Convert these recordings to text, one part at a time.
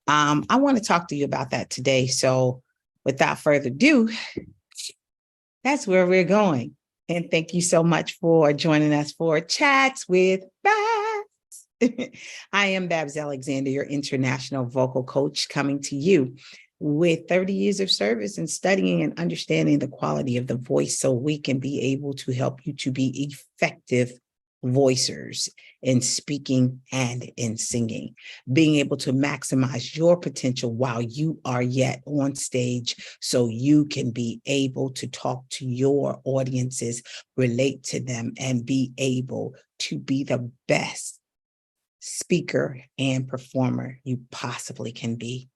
I want to talk to you about that today. So without further ado, that's where we're going. And thank you so much for joining us for Chats with Babs. I am Babs Alexander, your international vocal coach, coming to you with 30 years of service and studying and understanding the quality of the voice so we can be able to help you to be effective voicers in speaking and in singing, being able to maximize your potential while you are yet on stage so you can be able to talk to your audiences, relate to them, and be able to be the best speaker and performer you possibly can be.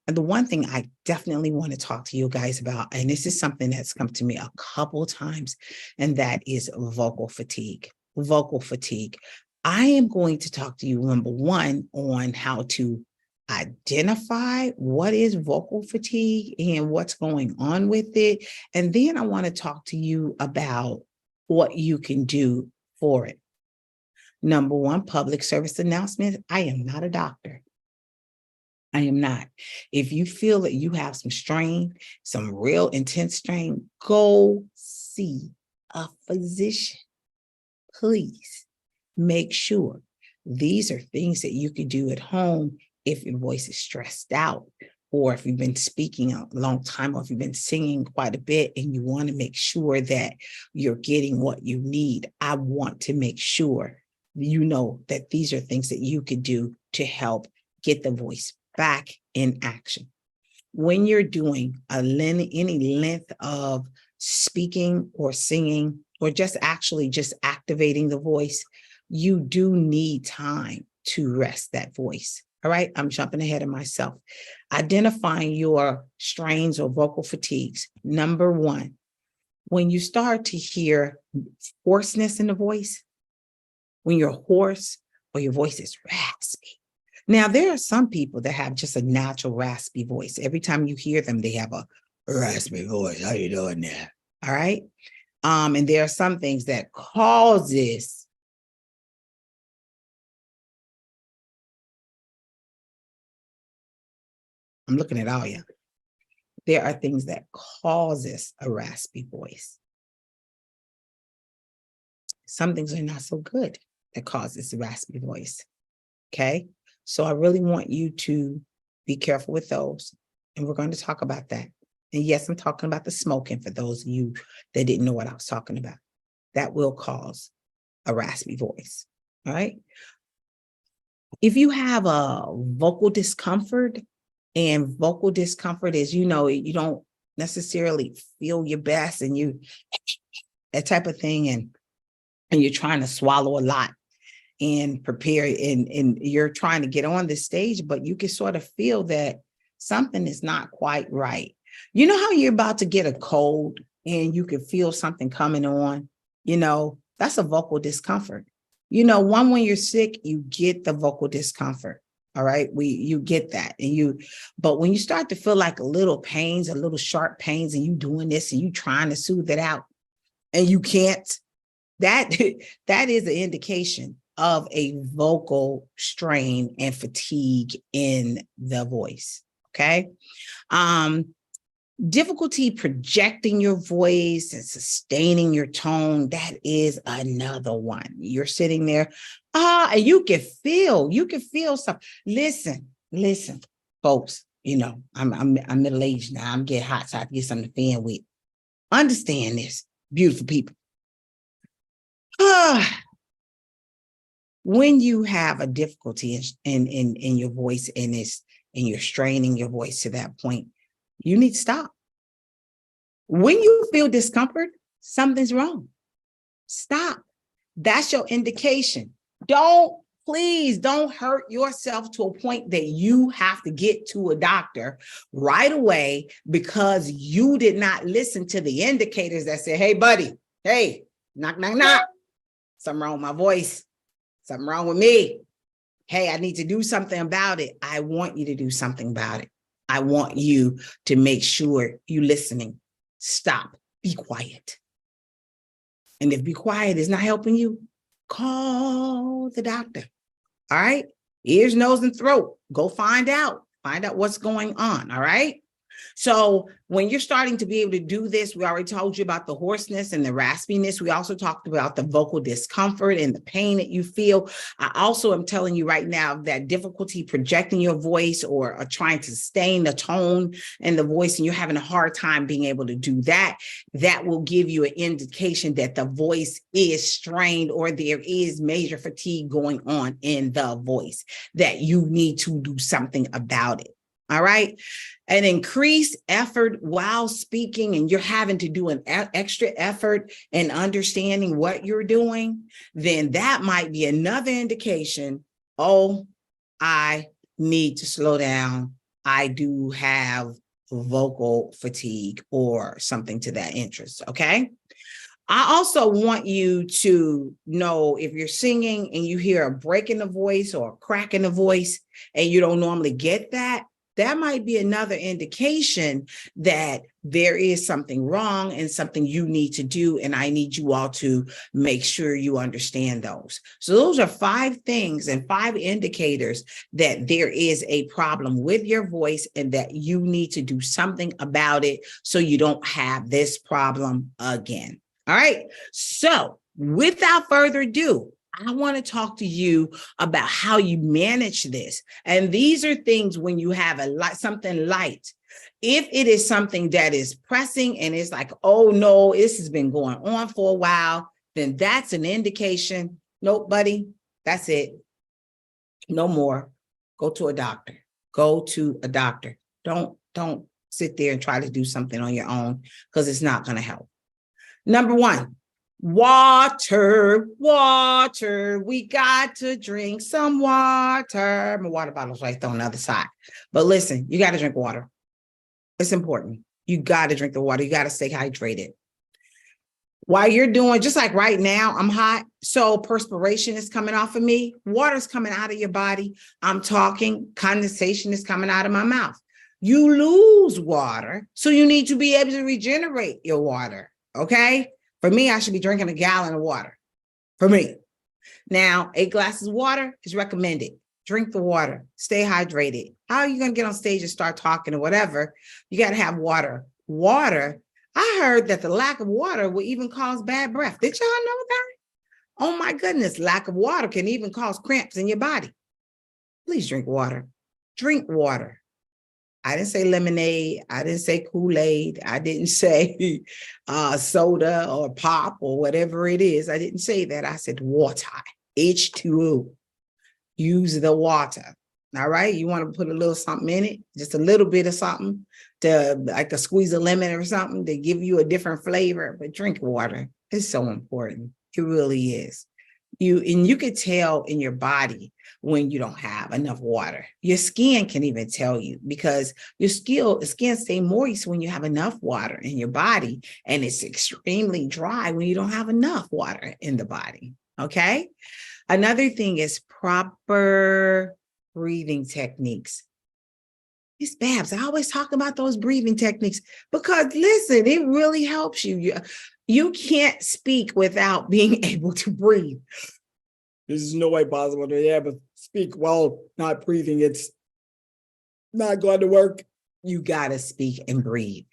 And the one thing I definitely want to talk to you guys about, and this is something that's come to me a couple of times, and that is vocal fatigue. Vocal fatigue. I am going to talk to you, number one, on how to identify what is vocal fatigue and what's going on with it. And then I want to talk to you about what you can do for it. Number one, public service announcement. I am not a doctor. I am not. If you feel that you have some strain, some real intense strain, go see a physician. Please make sure these are things that you can do at home if your voice is stressed out, or if you've been speaking a long time, or if you've been singing quite a bit and you want to make sure that you're getting what you need. I want to make sure you know that these are things that you could do to help get the voice back in action. When you're doing any length of speaking or singing, or just activating the voice, you do need time to rest that voice. All right, I'm jumping ahead of myself. Identifying your strains or vocal fatigues. Number one, when you start to hear hoarseness in the voice, when you're hoarse or your voice is raspy. Now, there are some people that have just a natural raspy voice. Every time you hear them, they have a raspy voice. How you doing there? All right. And there are some things that causes I'm looking at all you. There are things that causes a raspy voice. Some things are not so good that causes a raspy voice. Okay. So I really want you to be careful with those. And we're going to talk about that. And yes, I'm talking about the smoking for those of you that didn't know what I was talking about. That will cause a raspy voice. All right. If you have a vocal discomfort, and vocal discomfort is, you don't necessarily feel your best, and you that type of thing, and you're trying to swallow a lot and prepare, and you're trying to get on the stage, but you can sort of feel that something is not quite right. You know how you're about to get a cold and you can feel something coming on? That's a vocal discomfort. When you're sick, you get the vocal discomfort. All right. You get that. But when you start to feel like little pains, a little sharp pains, and you doing this and you trying to soothe it out and you can't, that is an indication of a vocal strain and fatigue in the voice. Okay. Difficulty projecting your voice and sustaining your tone. That is another one. You're sitting there, and you can feel something. Listen, folks, I'm middle-aged now. I'm getting hot, so I have to get something to fan with. Understand this, beautiful people. When you have a difficulty in your voice and you're straining your voice to that point, you need to stop. When you feel discomfort, something's wrong. Stop. That's your indication. Please don't hurt yourself to a point that you have to get to a doctor right away because you did not listen to the indicators that said, hey, buddy, hey, knock, knock, knock. Something wrong with my voice. Something wrong with me. Hey, I need to do something about it. I want you to do something about it. I want you to make sure you're listening. Stop. Be quiet. And if be quiet is not helping you, call the doctor. All right. ears, nose, and throat. Go find out what's going on. All right. So when you're starting to be able to do this, we already told you about the hoarseness and the raspiness. We also talked about the vocal discomfort and the pain that you feel. I also am telling you right now that difficulty projecting your voice or trying to sustain the tone and the voice, and you're having a hard time being able to do that, that will give you an indication that the voice is strained or there is major fatigue going on in the voice, that you need to do something about it. All right. An increased effort while speaking, and you're having to do an extra effort in understanding what you're doing, then that might be another indication. Oh, I need to slow down. I do have vocal fatigue or something to that interest. Okay. I also want you to know if you're singing and you hear a break in the voice or a crack in the voice and you don't normally get that, that might be another indication that there is something wrong and something you need to do. And I need you all to make sure you understand those. So those are 5 things and 5 indicators that there is a problem with your voice and that you need to do something about it so you don't have this problem again. All right. So without further ado, I want to talk to you about how you manage this. And these are things when you have something light. If it is something that is pressing and it's like, oh no, this has been going on for a while, then that's an indication. Nope, buddy, that's it. No more. Go to a doctor. Go to a doctor. Don't sit there and try to do something on your own because it's not going to help. Number 1. Water. We got to drink some water. My water bottle's right there on the other side. But listen, you got to drink water. It's important. You got to drink the water. You got to stay hydrated. While you're doing, just like right now, I'm hot. So perspiration is coming off of me. Water's coming out of your body. I'm talking. Condensation is coming out of my mouth. You lose water. So you need to be able to regenerate your water. Okay. For me, I should be drinking a gallon of water. For me. Now, 8 glasses of water is recommended. Drink the water. Stay hydrated. How are you going to get on stage and start talking or whatever? You got to have water. Water. I heard that the lack of water will even cause bad breath. Did y'all know that? Oh my goodness. Lack of water can even cause cramps in your body. Please drink water. Drink water. I didn't say lemonade. I didn't say Kool-Aid. I didn't say soda or pop or whatever it is. I didn't say that. I said water, H2O. Use the water. All right. You want to put a little something in it, just a little bit of something to like a squeeze of lemon or something to give you a different flavor, but drink water. It's so important. It really is. You could tell in your body when you don't have enough water. Your skin can even tell you because your skin stay moist when you have enough water in your body, and it's extremely dry when you don't have enough water in the body. Okay. Another thing is proper breathing techniques. Miss Babs, I always talk about those breathing techniques because listen, it really helps you. You can't speak without being able to breathe. There's no way possible to be able to speak while not breathing. It's not going to work. You got to speak and breathe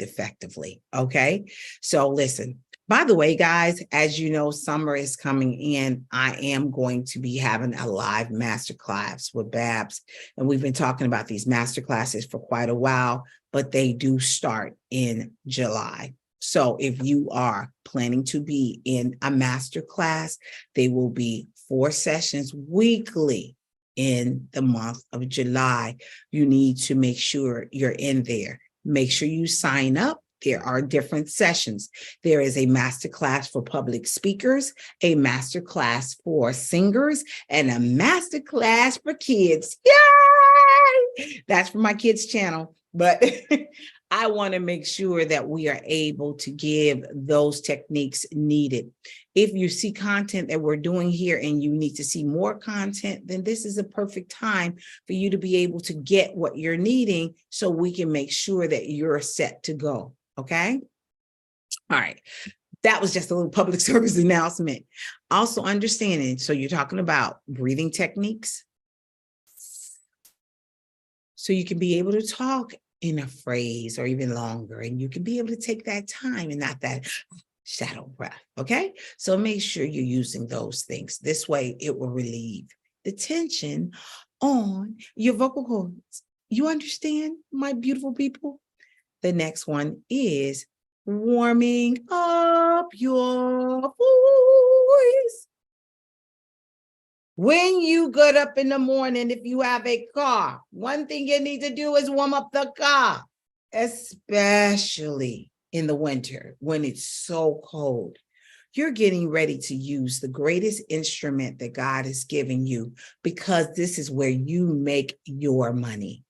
effectively. Okay. So listen, by the way, guys, as you know, summer is coming in. I am going to be having a live masterclass with Babs. And we've been talking about these masterclasses for quite a while, but they do start in July. So if you are planning to be in a masterclass, they will be 4 sessions weekly in the month of July. You need to make sure you're in there. Make sure you sign up. There are different sessions. There is a masterclass for public speakers, a masterclass for singers, and a masterclass for kids. Yay! That's for my kids' channel. But I want to make sure that we are able to give those techniques needed. If you see content that we're doing here and you need to see more content, then this is a perfect time for you to be able to get what you're needing so we can make sure that you're set to go. Okay. All right. That was just a little public service announcement. Also understanding, so you're talking about breathing techniques, So you can be able to talk in a phrase or even longer, and you can be able to take that time and not that shadow breath. Okay. So make sure you're using those things. This way it will relieve the tension on your vocal cords. You understand, my beautiful people? The next one is warming up your voice. When you get up in the morning, if you have a car, one thing you need to do is warm up the car, especially in the winter when it's so cold. You're getting ready to use the greatest instrument that God has given you, because this is where you make your money.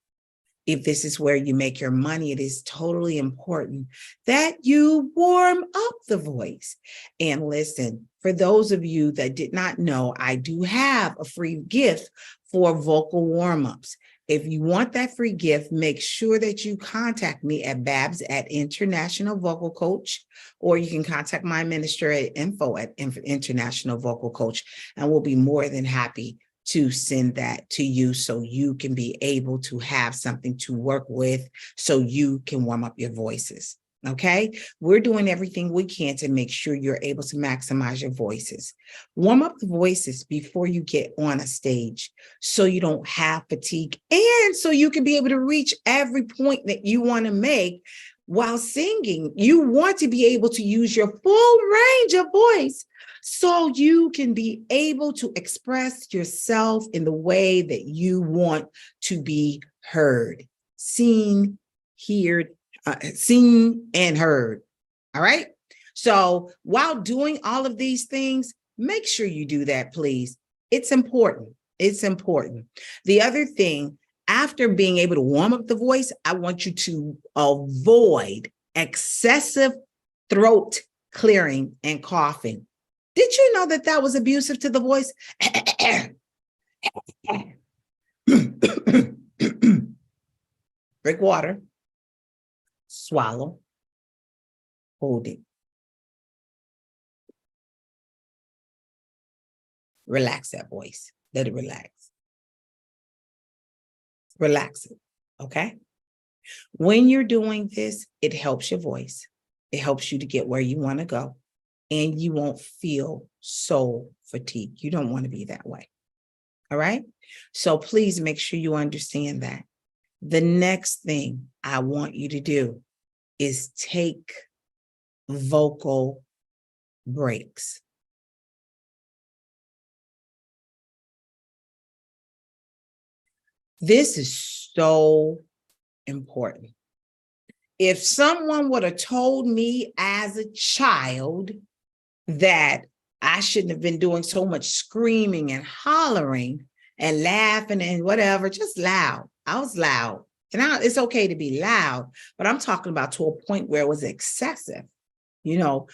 If this is where you make your money, it is totally important that you warm up the voice. And listen, for those of you that did not know, I do have a free gift for vocal warm-ups. If you want that free gift, make sure that you contact me at Babs@International Vocal Coach, or you can contact my minister at info@International Vocal Coach, and we'll be more than happy to send that to you so you can be able to have something to work with so you can warm up your voices. Okay, we're doing everything we can to make sure you're able to maximize your voices. Warm up the voices before you get on a stage so you don't have fatigue, and so you can be able to reach every point that you want to make while singing. You want to be able to use your full range of voice so you can be able to express yourself in the way that you want to be heard, seen, seen and heard. All right. So while doing all of these things, make sure you do that, please. It's important. It's important. The other thing, after being able to warm up the voice, I want you to avoid excessive throat clearing and coughing. Did you know that that was abusive to the voice? Drink water, swallow, hold it. Relax that voice. Let it relax. Relax it, okay? When you're doing this, it helps your voice. It helps you to get where you want to go, and you won't feel so fatigued. You don't want to be that way, all right? So please make sure you understand that. The next thing I want you to do is take vocal breaks. This is so important. If someone would have told me as a child that I shouldn't have been doing so much screaming and hollering and laughing and whatever, just loud. I was loud. And it's okay to be loud, but I'm talking about to a point where it was excessive. You know,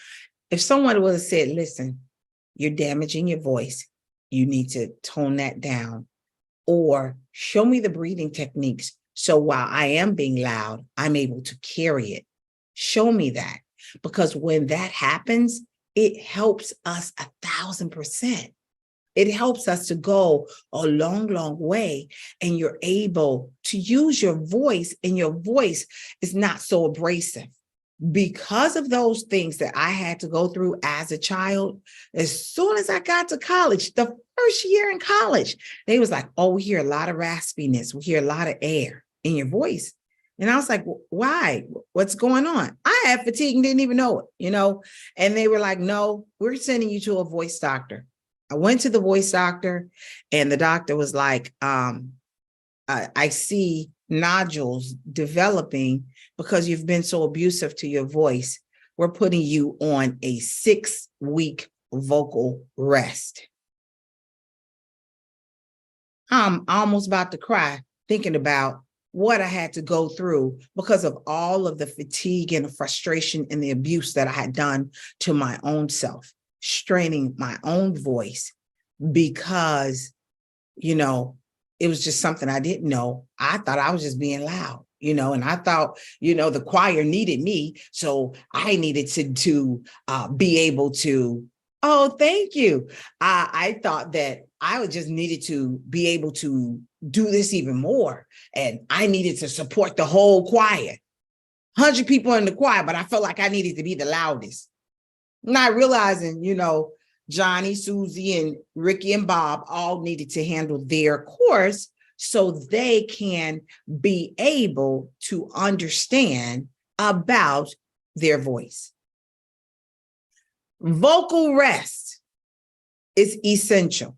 if someone would have said, listen, you're damaging your voice, you need to tone that down, or show me the breathing techniques so while I am being loud, I'm able to carry it. Show me that. Because when that happens, it helps us 1,000%. It helps us to go a long, long way, and you're able to use your voice, and your voice is not so abrasive. Because of those things that I had to go through as a child, as soon as I got to college, the first year in college, they was like, oh, we hear a lot of raspiness. We hear a lot of air in your voice. And I was like, why? What's going on? I had fatigue and didn't even know it, And they were like, no, we're sending you to a voice doctor. I went to the voice doctor, and the doctor was like, I see nodules developing because you've been so abusive to your voice. We're putting you on a 6-week vocal rest. I'm almost about to cry thinking about what I had to go through because of all of the fatigue and the frustration and the abuse that I had done to my own self, straining my own voice because, it was just something I didn't know. I thought I was just being loud, and I thought, the choir needed me. So I needed to be able to, oh, thank you. I thought that I just needed to be able to do this even more. And I needed to support the whole choir. 100 people in the choir, but I felt like I needed to be the loudest. Not realizing, Johnny, Susie, and Ricky and Bob all needed to handle their course so they can be able to understand about their voice. Vocal rest is essential.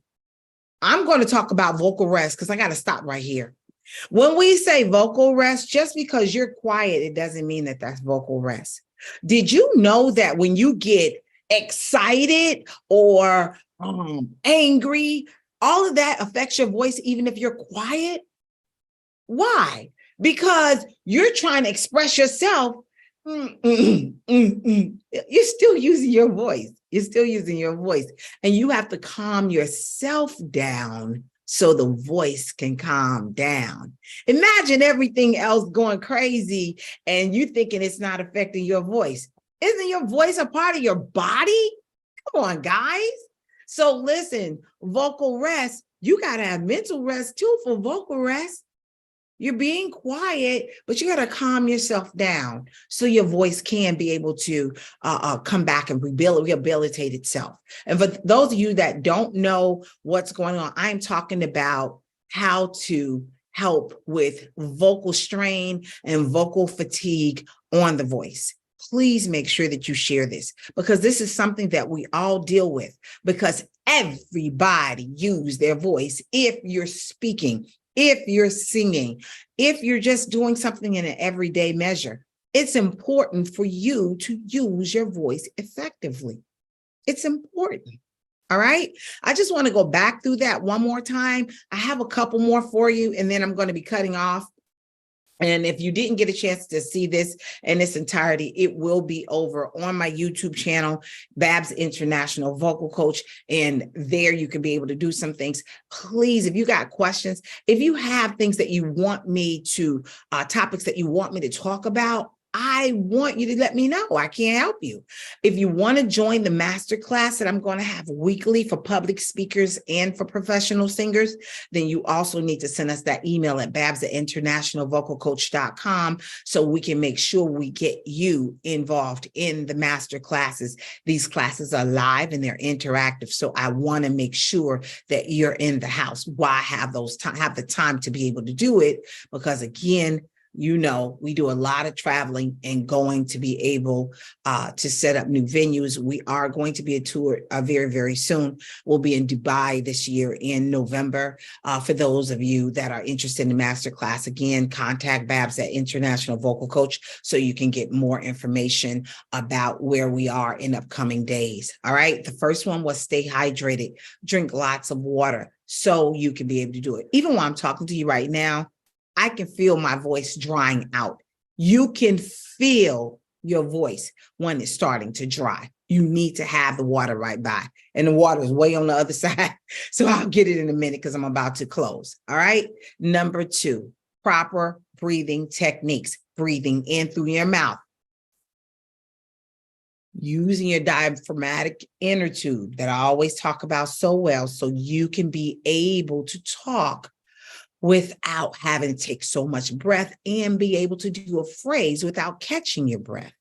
I'm going to talk about vocal rest because I got to stop right here. When we say vocal rest, just because you're quiet, it doesn't mean that that's vocal rest. Did you know that when you get excited or angry, all of that affects your voice, even if you're quiet? Why? Because you're trying to express yourself. You're still using your voice. You're still using your voice. And you have to calm yourself down so the voice can calm down. Imagine everything else going crazy and you thinking it's not affecting your voice. Isn't your voice a part of your body? Come on, guys. So listen, vocal rest, you got to have mental rest too for vocal rest. You're being quiet, but you got to calm yourself down so your voice can be able to come back and rehabilitate itself. And for those of you that don't know what's going on, I'm talking about how to help with vocal strain and vocal fatigue on the voice. Please make sure that you share this because this is something that we all deal with because everybody uses their voice if you're speaking. If you're singing, if you're just doing something in an everyday measure, it's important for you to use your voice effectively. It's important. All right. I just want to go back through that one more time. I have a couple more for you, and then I'm going to be cutting off. And if you didn't get a chance to see this in its entirety, it will be over on my YouTube channel, Babs International Vocal Coach. And there you can be able to do some things. Please, if you got questions, if you have things that you want me to, topics that you want me to talk about, I want you to let me know. I can't help you. If you want to join the masterclass that I'm going to have weekly for public speakers and for professional singers, then you also need to send us that email at babs@internationalvocalcoach.com so we can make sure we get you involved in the master classes. These classes are live and they're interactive. So I want to make sure that you're in the house. Why have the time to be able to do it? Because again, we do a lot of traveling and going to be able to set up new venues. We are going to be a tour very, very soon. We'll be in Dubai this year in November. For those of you that are interested in the masterclass, again, contact Babs at International Vocal Coach so you can get more information about where we are in upcoming days. All right. The first one was stay hydrated, drink lots of water so you can be able to do it. Even while I'm talking to you right now, I can feel my voice drying out. You can feel your voice when it's starting to dry. You need to have the water right by. And the water is way on the other side. So I'll get it in a minute because I'm about to close. All right. Number 2, proper breathing techniques. Breathing in through your mouth. Using your diaphragmatic inner tube that I always talk about so well so you can be able to talk without having to take so much breath and be able to do a phrase without catching your breath.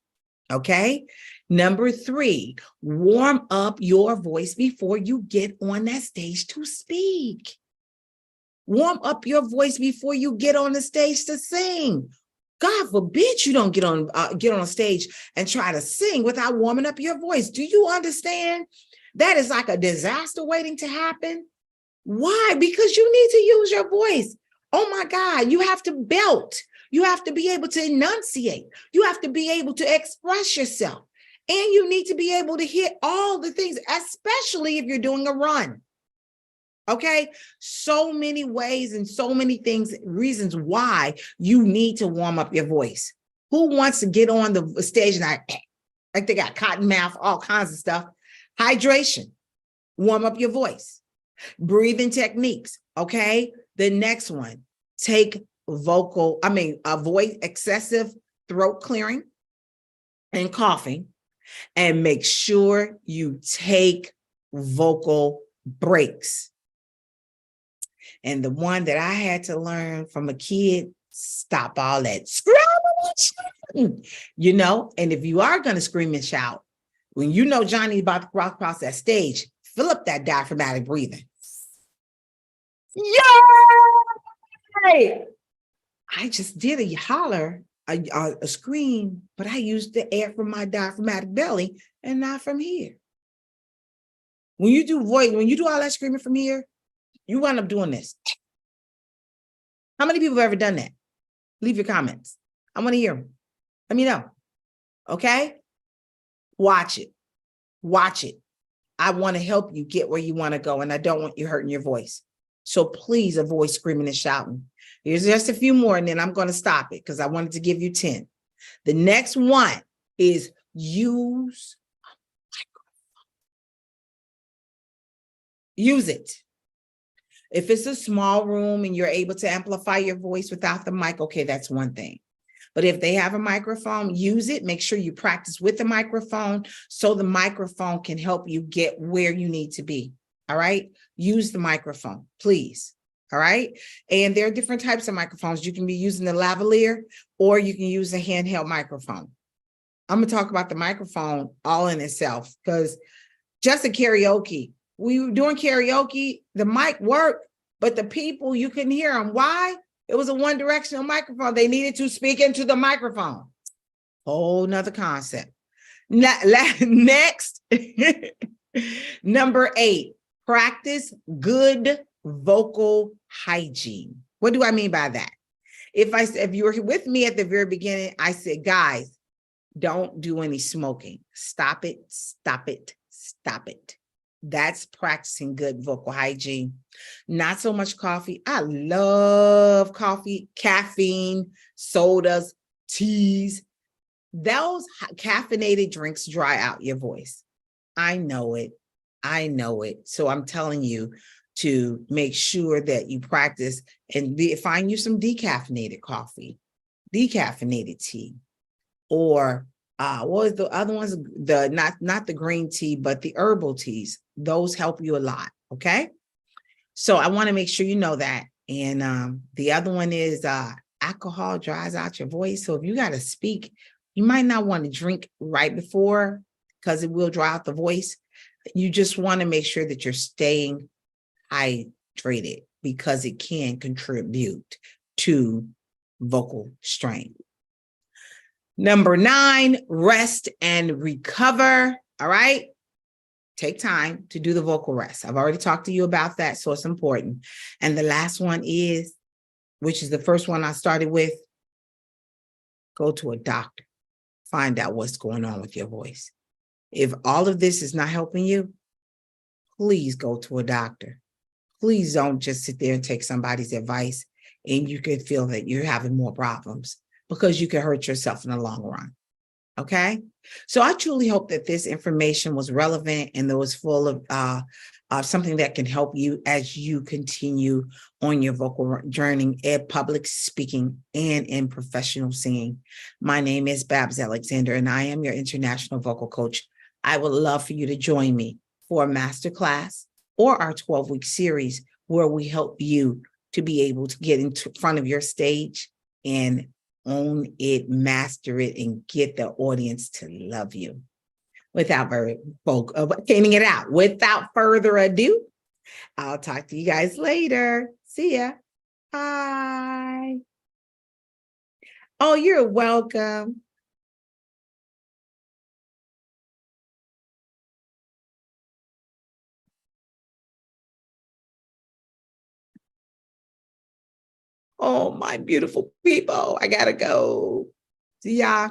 Okay. Number 3, warm up your voice before you get on that stage to speak. Warm up your voice before you get on the stage to sing. God forbid you don't get on a stage and try to sing without warming up your voice. Do you understand? That is like a disaster waiting to happen. Why? Because you need to use your voice. Oh my God, you have to belt. You have to be able to enunciate. You have to be able to express yourself. And you need to be able to hit all the things, especially if you're doing a run. Okay? So many ways and so many things, reasons why you need to warm up your voice. Who wants to get on the stage and like they got cotton mouth, all kinds of stuff? Hydration. Warm up your voice. Breathing techniques. Okay. The next one, avoid excessive throat clearing and coughing, and make sure you take vocal breaks. And the one that I had to learn from a kid, stop all that screaming and shouting, and if you are going to scream and shout, when you know Johnny's about to walk across that stage, fill up that diaphragmatic breathing. Yay! I just did a holler, a scream, but I used the air from my diaphragmatic belly and not from here. When you do all that screaming from here, you wind up doing this. How many people have ever done that? Leave your comments. I want to hear them. Let me know. Okay? Watch it. Watch it. I want to help you get where you want to go, and I don't want you hurting your voice. So please avoid screaming and shouting. Here's just a few more, and then I'm going to stop it because I wanted to give you 10. The next one is use it. If it's a small room and you're able to amplify your voice without the mic, okay, that's one thing. But if they have a microphone, use it. Make sure you practice with the microphone so the microphone can help you get where you need to be. All right? Use the microphone, please. All right? And there are different types of microphones. You can be using the lavalier or you can use a handheld microphone. I'm going to talk about the microphone all in itself because just a karaoke, we were doing karaoke, the mic worked, but the people, you couldn't hear them. Why? It was a one-directional microphone. They needed to speak into the microphone. Whole nother concept. Next, number 8, practice good vocal hygiene. What do I mean by that? If you were with me at the very beginning, I said, guys, don't do any smoking. Stop it, stop it, stop it. That's practicing good vocal hygiene. Not so much coffee. I love coffee, caffeine, sodas, teas. Those caffeinated drinks dry out your voice. I know it. I know it. So I'm telling you to make sure that you practice and find you some decaffeinated coffee, decaffeinated tea, or what was the other ones? The not the green tea, but the herbal teas. Those help you a lot. Okay. So I want to make sure you know that. And the other one is alcohol dries out your voice. So if you got to speak, you might not want to drink right before because it will dry out the voice. You just want to make sure that you're staying hydrated because it can contribute to vocal strain. Number 9, rest and recover. All right. Take time to do the vocal rest. I've already talked to you about that, so it's important. And the last one is, which is the first one I started with, go to a doctor. Find out what's going on with your voice. If all of this is not helping you, please go to a doctor. Please don't just sit there and take somebody's advice and you could feel that you're having more problems because you can hurt yourself in the long run. Okay. So I truly hope that this information was relevant and that was full of something that can help you as you continue on your vocal journey in public speaking and in professional singing. My name is Babs Alexander, and I am your international vocal coach. I would love for you to join me for a masterclass or our 12-week series where we help you to be able to get in front of your stage and own it, master it, and get the audience to love you. Without further ado, I'll talk to you guys later. See ya. Bye. Oh, you're welcome. Oh, my beautiful people. I gotta go. See ya.